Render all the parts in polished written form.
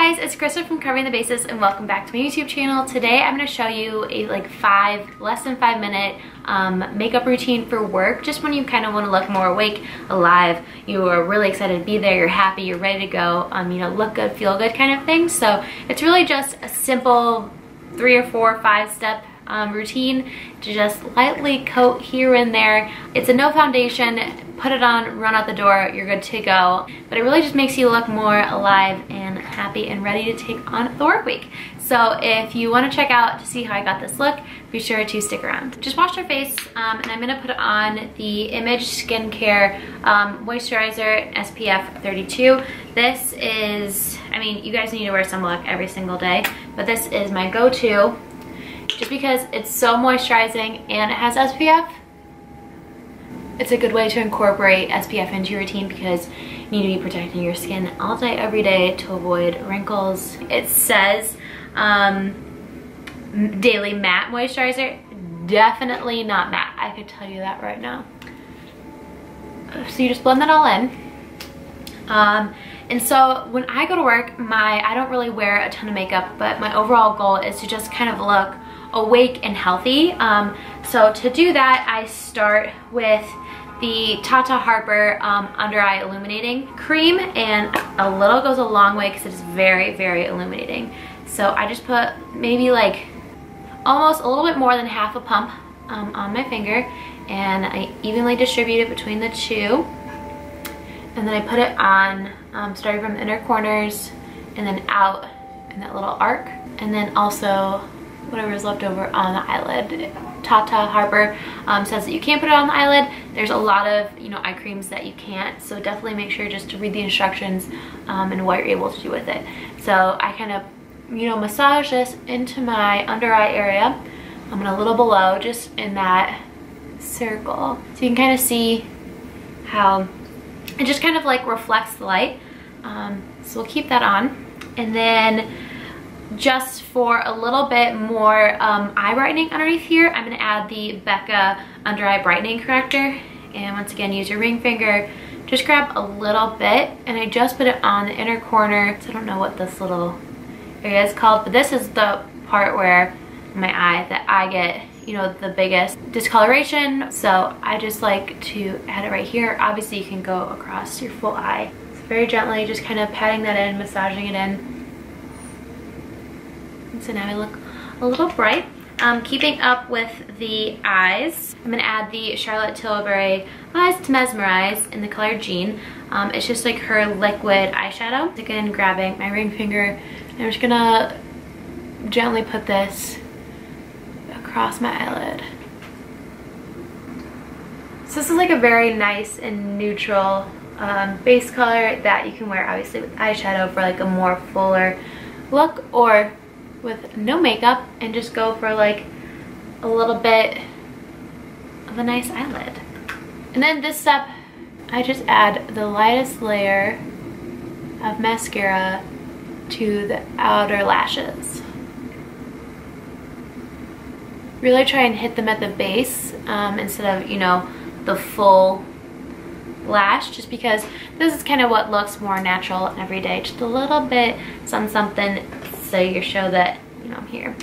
Hey guys, it's Krista from Covering the Bases and welcome back to my YouTube channel. Today I'm going to show you a less than 5 minute makeup routine for work. Just when you kind of want to look more awake, alive, you are really excited to be there, you're happy, you're ready to go, you know, look good, feel good kind of thing. So it's really just a simple 3 or 4 or 5 step routine to just lightly coat here and there. It's a no foundation, put it on, run out the door, you're good to go. But it really just makes you look more alive and happy and ready to take on the work week. So if you want to check out to see how I got this look, be sure to stick around. Just wash your face and I'm going to put on the Image Skincare Moisturizer SPF 32. This is, I mean, you guys need to wear sunblock every single day, but this is my go-to just because it's so moisturizing and it has SPF. It's a good way to incorporate SPF into your routine because you need to be protecting your skin all day, every day to avoid wrinkles. It says daily matte moisturizer. Definitely not matte. I could tell you that right now. So you just blend that all in. And so when I go to work, I don't really wear a ton of makeup, but my overall goal is to just kind of look awake and healthy. So to do that, I start with the Harper Under Eye Illuminating Cream, and a little goes a long way because it is very, very illuminating. So I just put maybe like almost a little bit more than half a pump on my finger, and I evenly distribute it between the two. And then I put it on, starting from the inner corners and then out in that little arc. And then also whatever is left over on the eyelid. Harper says that you can't put it on the eyelid. There's a lot of, you know, eye creams that you can't. So definitely make sure just to read the instructions and what you're able to do with it. So I kind of, you know, massage this into my under eye area. I'm a little below, just in that circle. So you can kind of see how it just kind of like reflects the light. So we'll keep that on. And then just for a little bit more eye brightening underneath here, I'm going to add the Becca Under Eye Brightening Corrector. And once again, use your ring finger. Just grab a little bit, and I just put it on the inner corner. So I don't know what this little area is called, but this is the part where my eye that I get, you know, the biggest discoloration. So I just like to add it right here. Obviously you can go across your full eye. So very gently, just kind of patting that in, massaging it in. And so now I look a little bright. Keeping up with the eyes, I'm going to add the Charlotte Tilbury Eyes to Mesmerize in the color Jean. It's just like her liquid eyeshadow. Again, grabbing my ring finger, and I'm just going to gently put this across my eyelid. So this is like a very nice and neutral base color that you can wear obviously with eyeshadow for like a more fuller look, or with no makeup and just go for like a little bit of a nice eyelid. And then this step, I just add the lightest layer of mascara to the outer lashes. Really try and hit them at the base instead of, you know, the full lash, just because this is kind of what looks more natural and everyday. Just a little bit something so you show that, you know, I'm here.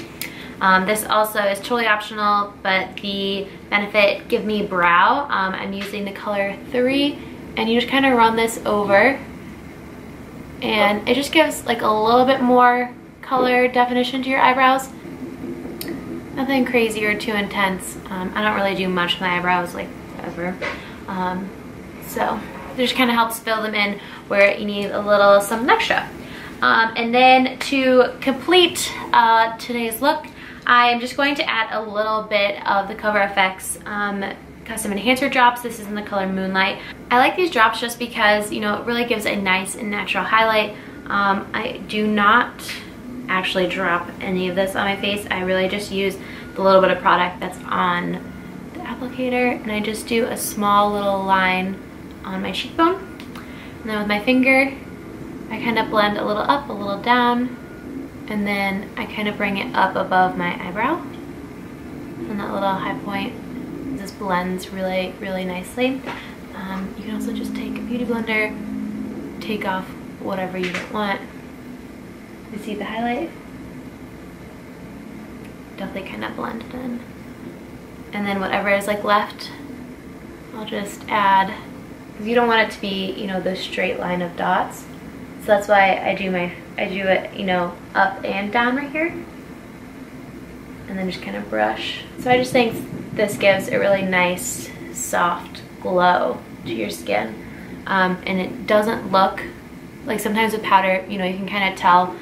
This also is totally optional, but the Benefit Give Me Brow, I'm using the color 3, and you just kind of run this over, and it just gives like a little bit more color definition to your eyebrows. Nothing crazy or too intense. I don't really do much with my eyebrows, like, ever. So it just kind of helps fill them in where you need a little something extra. And then to complete today's look, I am just going to add a little bit of the Cover FX Custom Enhancer drops. This is in the color Moonlight. I like these drops just because, you know, it really gives a nice and natural highlight. I do not actually drop any of this on my face. I really just use the little bit of product that's on the applicator, and I just do a small little line on my cheekbone. And then with my finger, I kind of blend a little up, a little down, and then I kind of bring it up above my eyebrow. And that little high point just blends really, really nicely. You can also just take a beauty blender, take off whatever you don't want, You see the highlight? Definitely kind of blended in. And then whatever is like left, I'll just add, because you don't want it to be, you know, the straight line of dots. So that's why I do it, you know, up and down right here. And then just kind of brush. So I just think this gives a really nice, soft glow to your skin. And it doesn't look, like sometimes with powder, you know, you can kind of tell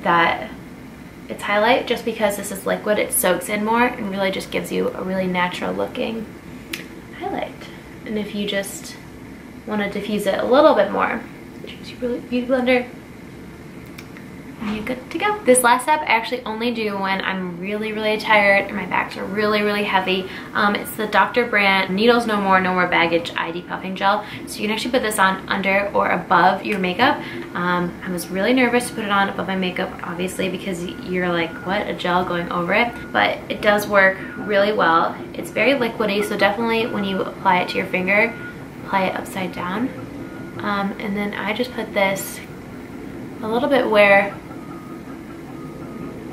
that it's highlight just because this is liquid, it soaks in more and really just gives you a really natural looking highlight. And if you just want to diffuse it a little bit more, choose your beauty blender and you're good to go. This last step I actually only do when I'm really, really tired and my bags are really, really heavy. It's the Dr. Brandt Needles No More Baggage Eye Depuffing Gel. So you can actually put this on under or above your makeup. I was really nervous to put it on above my makeup, obviously, because you're like, what, a gel going over it? But it does work really well. It's very liquidy, so definitely when you apply it to your finger, apply it upside down. And then I just put this a little bit where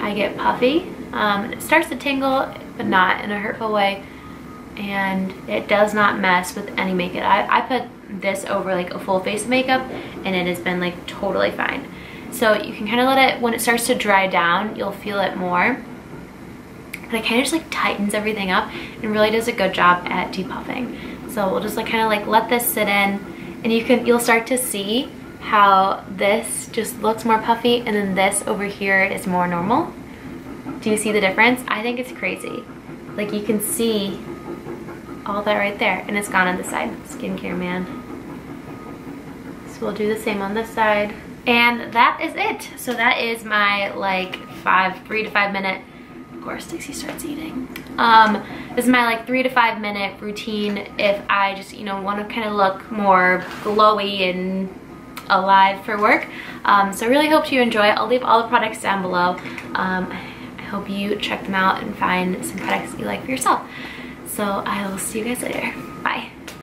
I get puffy. It starts to tingle, but not in a hurtful way, and it does not mess with any makeup. I put this over like a full face of makeup and it has been like totally fine. So you can kind of let it, when it starts to dry down, you'll feel it more. But it kind of just like tightens everything up and really does a good job at depuffing. So we'll just like kind of like let this sit in, and you'll start to see how this just looks more puffy and then this over here is more normal. Do you see the difference? I think it's crazy. Like you can see all that right there, and it's gone on the side. Skincare man. So we'll do the same on this side. And that is it. So that is my like 3 to 5 minute, of course Dixie starts eating. This is my like 3 to 5 minute routine if I just, you know, want to kind of look more glowy and alive for work. So I really hope you enjoy it. I'll leave all the products down below. I hope you check them out and find some products that you like for yourself. So I will see you guys later. Bye.